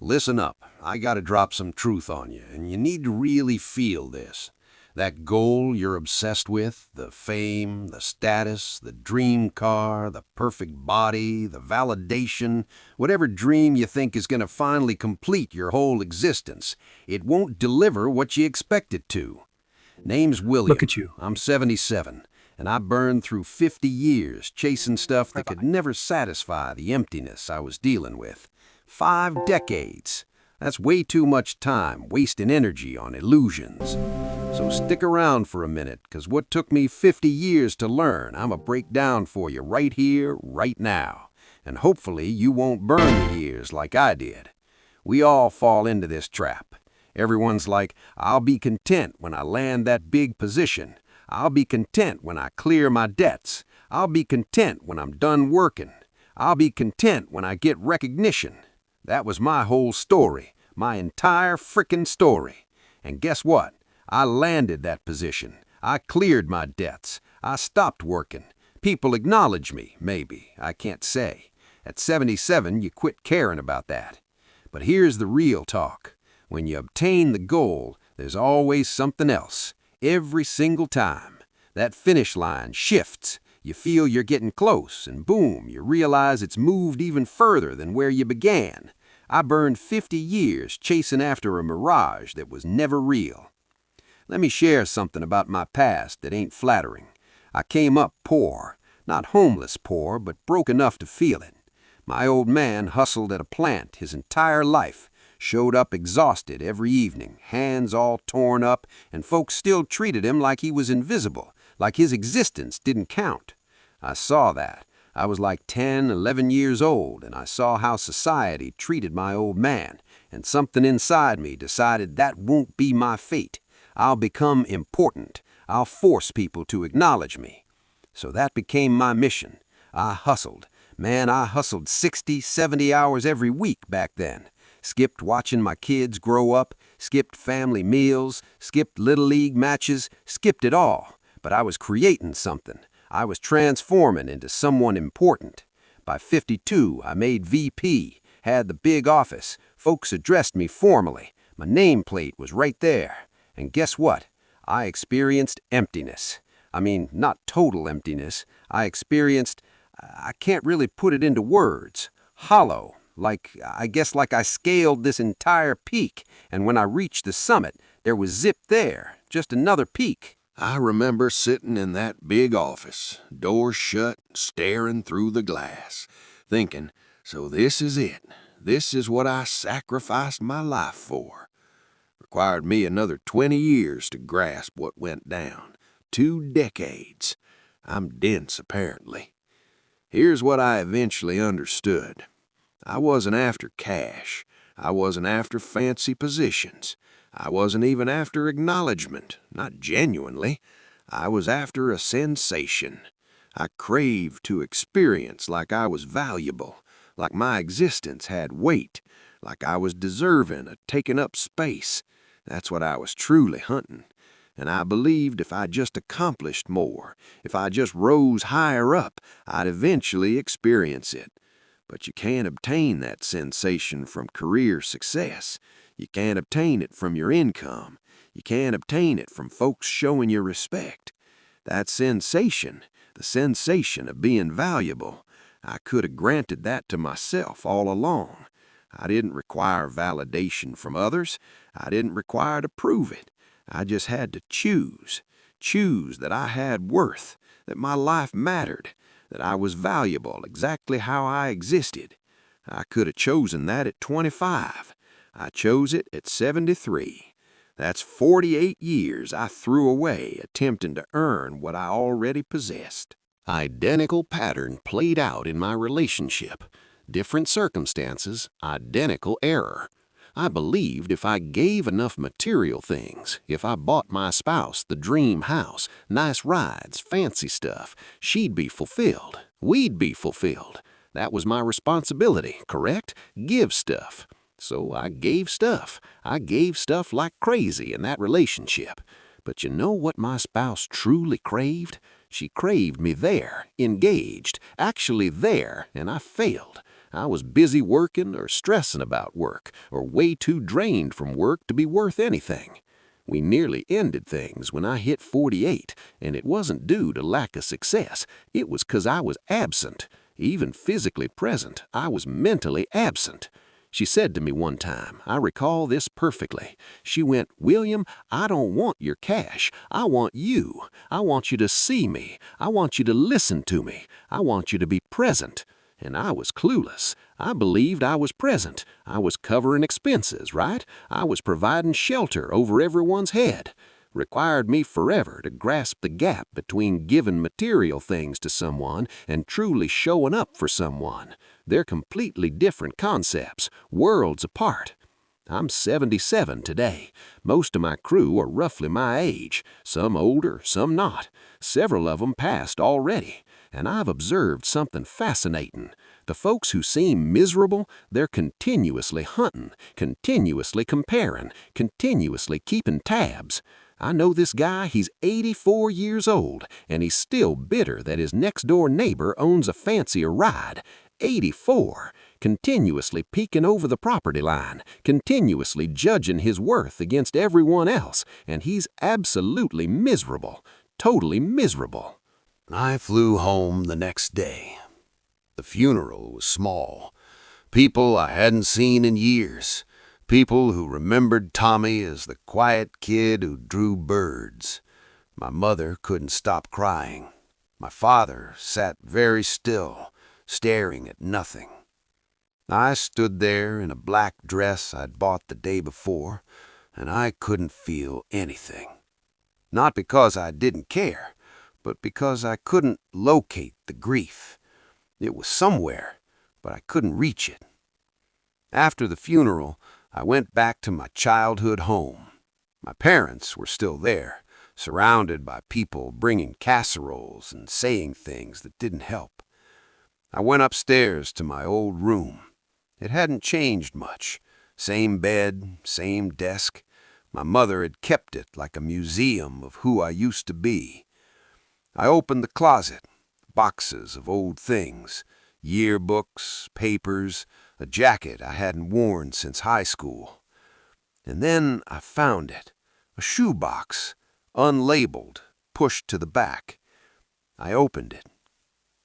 Listen up. I gotta drop some truth on you, and you need to really feel this. That goal you're obsessed with, the fame, the status, the dream car, the perfect body, the validation, whatever dream you think is gonna finally complete your whole existence, it won't deliver what you expect it to. Name's Look William. at you. I'm 77, and I burned through 50 years chasing stuff that could never satisfy the emptiness I was dealing with. 5 decades. That's way too much time wasting energy on illusions. So stick around for a minute, 'cause what took me 50 years to learn, I'ma break down for you right here, right now. And hopefully you won't burn the years like I did. We all fall into this trap. Everyone's like, I'll be content when I land that big position. I'll be content when I clear my debts. I'll be content when I'm done working. I'll be content when I get recognition. That was my whole story, my entire frickin' story. And guess what? I landed that position. I cleared my debts. I stopped working. People acknowledge me, maybe. I can't say. At 77, you quit caring about that. But here's the real talk. When you obtain the goal, there's always something else. Every single time. That finish line shifts. You feel you're getting close, and boom, you realize it's moved even further than where you began. I burned 50 years chasing after a mirage that was never real. Let me share something about my past that ain't flattering. I came up poor, not homeless poor, but broke enough to feel it. My old man hustled at a plant his entire life, showed up exhausted every evening, hands all torn up, and folks still treated him like he was invisible, like his existence didn't count. I saw that. I was like 10, 11 years old, and I saw how society treated my old man, and something inside me decided that won't be my fate. I'll become important. I'll force people to acknowledge me. So that became my mission. I hustled. Man, I hustled 60, 70 hours every week back then. Skipped watching my kids grow up, skipped family meals, skipped Little League matches, skipped it all. But I was creating something. I was transforming into someone important. By 52, I made VP, had the big office. Folks addressed me formally. My nameplate was right there. And guess what? I experienced emptiness. I mean, not total emptiness. I can't really put it into words. Hollow. I guess I scaled this entire peak, and when I reached the summit, there was zip there, just another peak. I remember sitting in that big office, doors shut, staring through the glass, thinking, so this is it. This is what I sacrificed my life for. Required me another 20 years to grasp what went down. 2 decades. I'm dense, apparently. Here's what I eventually understood. I wasn't after cash. I wasn't after fancy positions. I wasn't even after acknowledgement, not genuinely. I was after a sensation. I craved to experience like I was valuable, like my existence had weight, like I was deserving of taking up space. That's what I was truly hunting. And I believed if I just accomplished more, if I just rose higher up, I'd eventually experience it. But you can't obtain that sensation from career success. You can't obtain it from your income. You can't obtain it from folks showing you respect. That sensation, the sensation of being valuable, I could have granted that to myself all along. I didn't require validation from others. I didn't require to prove it. I just had to choose that I had worth, that my life mattered, that I was valuable exactly how I existed. I could have chosen that at 25. I chose it at 73. That's 48 years I threw away attempting to earn what I already possessed. Identical pattern played out in my relationship. Different circumstances, identical error. I believed if I gave enough material things, if I bought my spouse the dream house, nice rides, fancy stuff, she'd be fulfilled. We'd be fulfilled. That was my responsibility, correct? Give stuff. So I gave stuff. I gave stuff like crazy in that relationship. But you know what my spouse truly craved? She craved me there, engaged, actually there, and I failed. I was busy working or stressing about work, or way too drained from work to be worth anything. We nearly ended things when I hit 48, and it wasn't due to lack of success. It was 'cause I was absent. Even physically present, I was mentally absent. She said to me one time, I recall this perfectly. She went, "William, I don't want your cash. I want you. I want you to see me. I want you to listen to me. I want you to be present." And I was clueless. I believed I was present. I was covering expenses, right? I was providing shelter over everyone's head. Required me forever to grasp the gap between giving material things to someone and truly showing up for someone. They're completely different concepts, worlds apart. I'm 77 today. Most of my crew are roughly my age, some older, some not. Several of them passed already. And I've observed something fascinating. The folks who seem miserable, they're continuously hunting, continuously comparing, continuously keeping tabs. I know this guy, he's 84 years old, and he's still bitter that his next-door neighbor owns a fancier ride. 84, continuously peeking over the property line, continuously judging his worth against everyone else, and he's absolutely miserable, totally miserable. I flew home the next day. The funeral was small. People I hadn't seen in years. People who remembered Tommy as the quiet kid who drew birds. My mother couldn't stop crying. My father sat very still, staring at nothing. I stood there in a black dress I'd bought the day before, and I couldn't feel anything. Not because I didn't care, but because I couldn't locate the grief. It was somewhere, but I couldn't reach it. After the funeral, I went back to my childhood home. My parents were still there, surrounded by people bringing casseroles and saying things that didn't help. I went upstairs to my old room. It hadn't changed much. Same bed, same desk. My mother had kept it like a museum of who I used to be. I opened the closet, boxes of old things, yearbooks, papers, a jacket I hadn't worn since high school. And then I found it, a shoebox, unlabeled, pushed to the back. I opened it.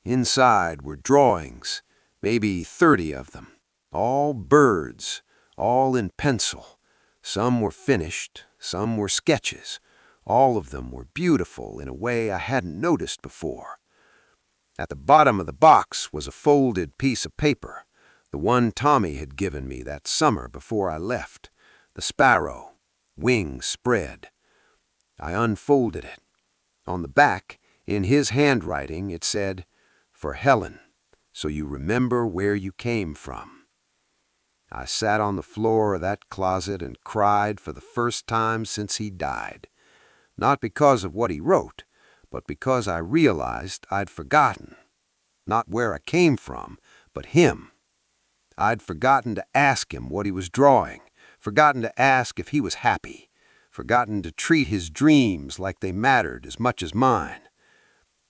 Inside were drawings, maybe 30 of them, all birds, all in pencil. Some were finished, some were sketches. All of them were beautiful in a way I hadn't noticed before. At the bottom of the box was a folded piece of paper, the one Tommy had given me that summer before I left, the sparrow, wings spread. I unfolded it. On the back, in his handwriting, it said, "For Helen, so you remember where you came from." I sat on the floor of that closet and cried for the first time since he died. Not because of what he wrote, but because I realized I'd forgotten. Not where I came from, but him. I'd forgotten to ask him what he was drawing, forgotten to ask if he was happy, forgotten to treat his dreams like they mattered as much as mine.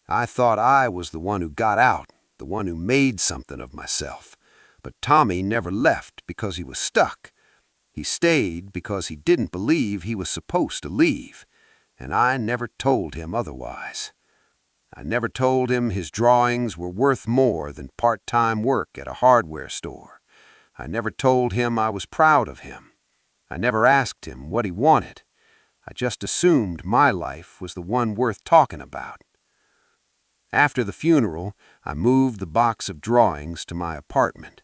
I thought I was the one who got out, the one who made something of myself. But Tommy never left because he was stuck. He stayed because he didn't believe he was supposed to leave. And I never told him otherwise. I never told him his drawings were worth more than part-time work at a hardware store. I never told him I was proud of him. I never asked him what he wanted. I just assumed my life was the one worth talking about. After the funeral, I moved the box of drawings to my apartment.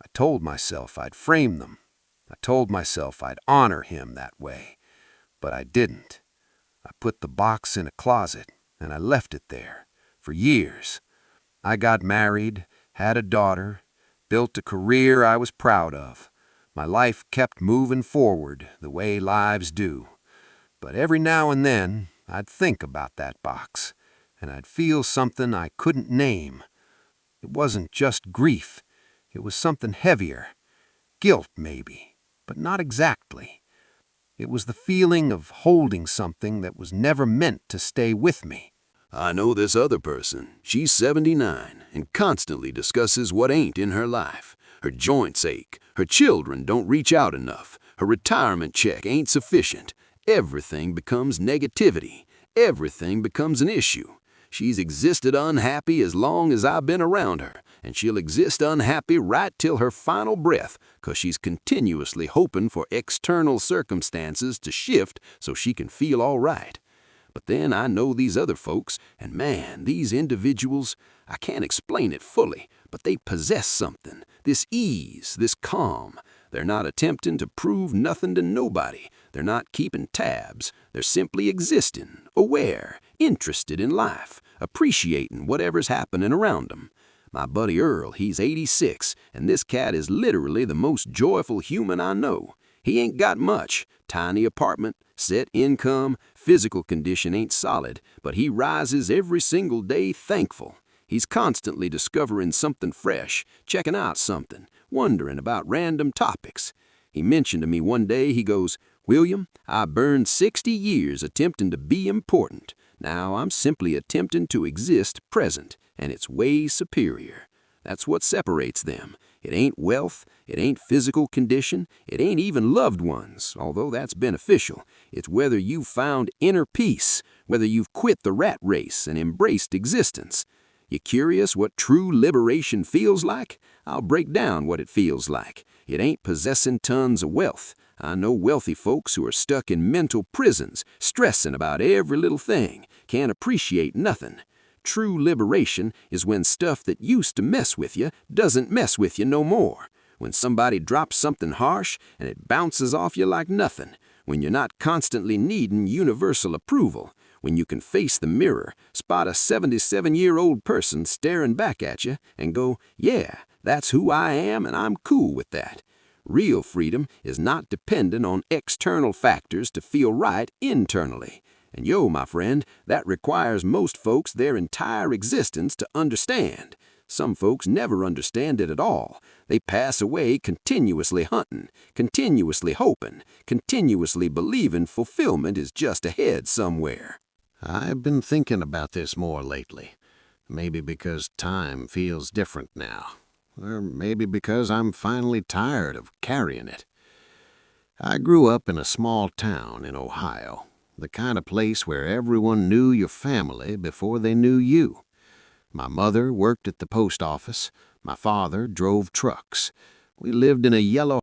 I told myself I'd frame them. I told myself I'd honor him that way. But I didn't. I put the box in a closet, and I left it there for years. I got married, had a daughter, built a career I was proud of. My life kept moving forward the way lives do. But every now and then, I'd think about that box, and I'd feel something I couldn't name. It wasn't just grief. It was something heavier. Guilt, maybe, but not exactly. It was the feeling of holding something that was never meant to stay with me. I know this other person. She's 79 and constantly discusses what ain't in her life. Her joints ache, her children don't reach out enough, her retirement check ain't sufficient. Everything becomes negativity. Everything becomes an issue. She's existed unhappy as long as I've been around her, and she'll exist unhappy right till her final breath, 'cause she's continuously hoping for external circumstances to shift so she can feel all right. But then I know these other folks, and man, these individuals, I can't explain it fully, but they possess something, this ease, this calm. They're not attempting to prove nothing to nobody. They're not keeping tabs. They're simply existing, aware, interested in life, appreciating whatever's happening around them. My buddy Earl, he's 86, and this cat is literally the most joyful human I know. He ain't got much. Tiny apartment, set income, physical condition ain't solid, but he rises every single day thankful. He's constantly discovering something fresh, checking out something, wondering about random topics. He mentioned to me one day, he goes, "William, I burned 60 years attempting to be important. Now I'm simply attempting to exist present, and it's way superior." That's what separates them. It ain't wealth, it ain't physical condition, it ain't even loved ones, although that's beneficial. It's whether you've found inner peace, whether you've quit the rat race and embraced existence. You curious what true liberation feels like? I'll break down what it feels like. It ain't possessing tons of wealth. I know wealthy folks who are stuck in mental prisons, stressing about every little thing, can't appreciate nothing. True liberation is when stuff that used to mess with you doesn't mess with you no more. When somebody drops something harsh and it bounces off you like nothing. When you're not constantly needing universal approval. When you can face the mirror, spot a 77-year-old person staring back at you, and go, "Yeah, that's who I am and I'm cool with that." Real freedom is not dependent on external factors to feel right internally. And my friend, that requires most folks their entire existence to understand. Some folks never understand it at all. They pass away continuously hunting, continuously hoping, continuously believing fulfillment is just ahead somewhere. I've been thinking about this more lately. Maybe because time feels different now. Or maybe because I'm finally tired of carrying it. I grew up in a small town in Ohio, the kind of place where everyone knew your family before they knew you. My mother worked at the post office. My father drove trucks. We lived in a yellow